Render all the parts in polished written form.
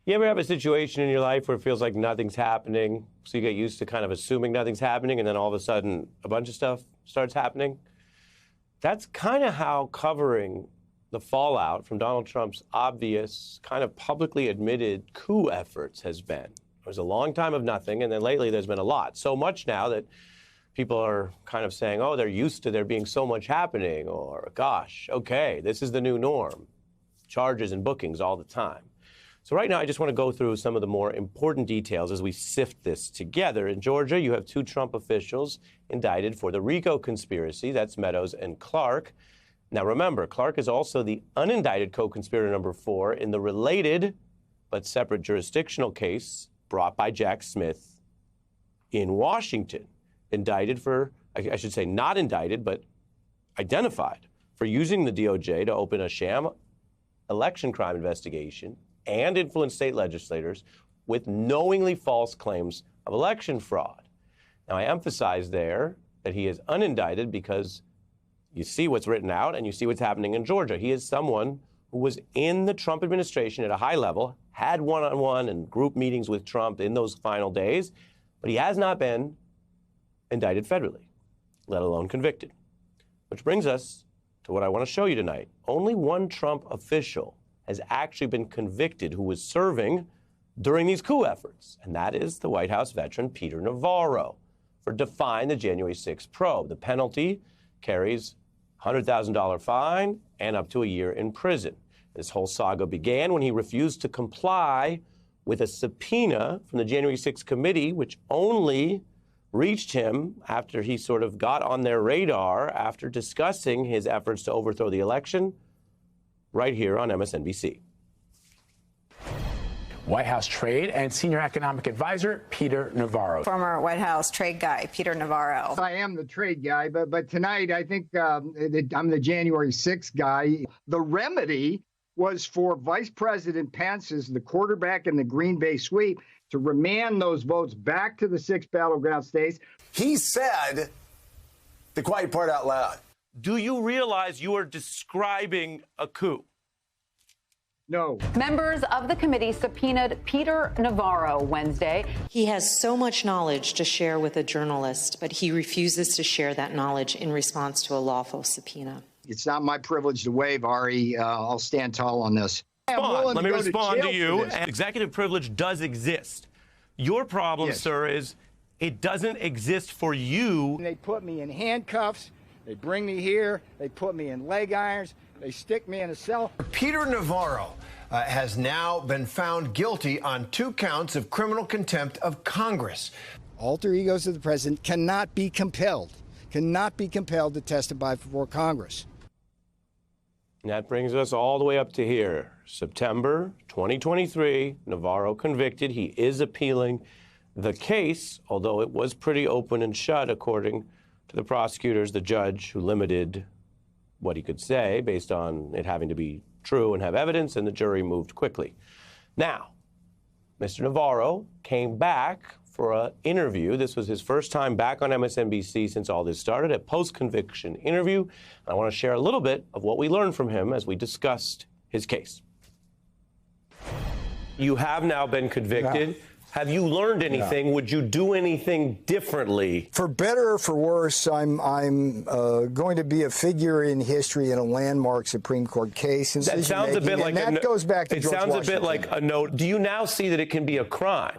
You ever have a situation in your life where it feels like nothing's happening, so you get used to kind of assuming nothing's happening, and then all of a sudden a bunch of stuff starts happening? That's kind of how covering the fallout from Donald Trump's obvious, kind of publicly admitted coup efforts has been. It was a long time of nothing, and then lately there's been a lot. So much now that people are kind of saying, oh, they're used to there being so much happening, or gosh, okay, this is the new norm. Charges and bookings all the time. So right now, I just want to go through some of the more important details as we sift this together. In Georgia, you have two Trump officials indicted for the RICO conspiracy. That's Meadows and Clark. Now, remember, Clark is also the unindicted co-conspirator number 4 in the related but separate jurisdictional case brought by Jack Smith in Washington. Indicted for, I should say not indicted, but identified for using the DOJ to open a sham election crime investigation and influence state legislators with knowingly false claims of election fraud. Now, I emphasize there that he is unindicted because you see what's written out and you see what's happening in Georgia. He is someone who was in the Trump administration at a high level, had one-on-one and group meetings with Trump in those final days, but he has not been indicted federally, let alone convicted. Which brings us to what I want to show you tonight. Only one Trump official has actually been convicted who was serving during these coup efforts, and that is the White House veteran Peter Navarro for defying the January 6th probe. The penalty carries a $100,000 fine and up to a year in prison. This whole saga began when he refused to comply with a subpoena from the January 6th committee, which only reached him after he sort of got on their radar after discussing his efforts to overthrow the election right here on MSNBC. White House trade and senior economic advisor Peter Navarro. Former White House trade guy Peter Navarro. I am the trade guy, but tonight I think I'm the January 6th guy. The remedy was for Vice President Pence, as the quarterback in the Green Bay sweep, to remand those votes back to the 6 battleground states. He said the quiet part out loud. Do you realize you are describing a coup? No. Members of the committee subpoenaed Peter Navarro Wednesday. He has so much knowledge to share with a journalist, but he refuses to share that knowledge in response to a lawful subpoena. It's not my privilege to waive, Ari. I'll stand tall on this. Let me respond to you. Executive privilege does exist. Your problem, yes, sir, is it doesn't exist for you. They put me in handcuffs. They bring me here. They put me in leg irons. They stick me in a cell. Peter Navarro has now been found guilty on 2 counts of criminal contempt of Congress. Alter egos of the president cannot be compelled to testify before Congress. And that brings us all the way up to here. September 2023, Navarro convicted. He is appealing the case, although it was pretty open and shut, according to the prosecutors, the judge who limited what he could say based on it having to be true and have evidence, and the jury moved quickly. Now, Mr. Navarro came back for an interview. This was his first time back on MSNBC since all this started, a post-conviction interview. I want to share a little bit of what we learned from him as we discussed his case. You have now been convicted. Yeah. Have you learned anything? Yeah. Would you do anything differently? For better or for worse, I'm going to be a figure in history in a landmark Supreme Court case. That sounds a bit like that goes back to George Washington. It sounds a bit like a note. Do you now see that it can be a crime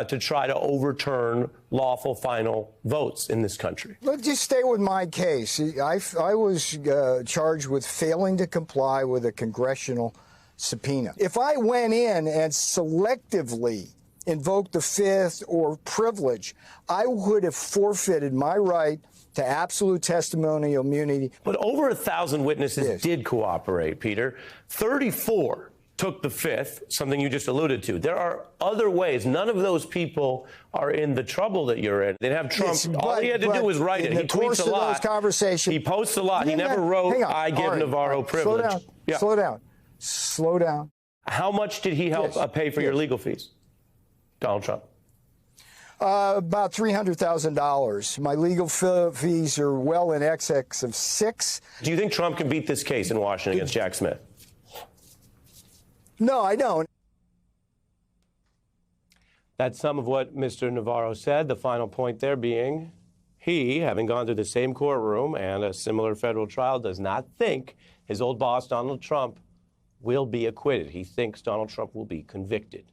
to try to overturn lawful final votes in this country? Let's just stay with my case. I was charged with failing to comply with a congressional subpoena. If I went in and selectively invoked the Fifth or privilege, I would have forfeited my right to absolute testimonial immunity. But over 1,000 witnesses did cooperate, Peter. 34 took the Fifth, something you just alluded to. There are other ways. None of those people are in the trouble that you're in. They'd have Trump. All he had to do was write it. He tweets a lot. He posts a lot. He never wrote, I give Navarro privilege. Slow down. How much did he help pay for your legal fees, Donald Trump? About $300,000. My legal fees are well in excess of $6. Do you think Trump can beat this case in Washington against Jack Smith? No, I don't. That's some of what Mr. Navarro said, the final point there being he, having gone through the same courtroom and a similar federal trial, does not think his old boss, Donald Trump, will be acquitted. He thinks Donald Trump will be convicted.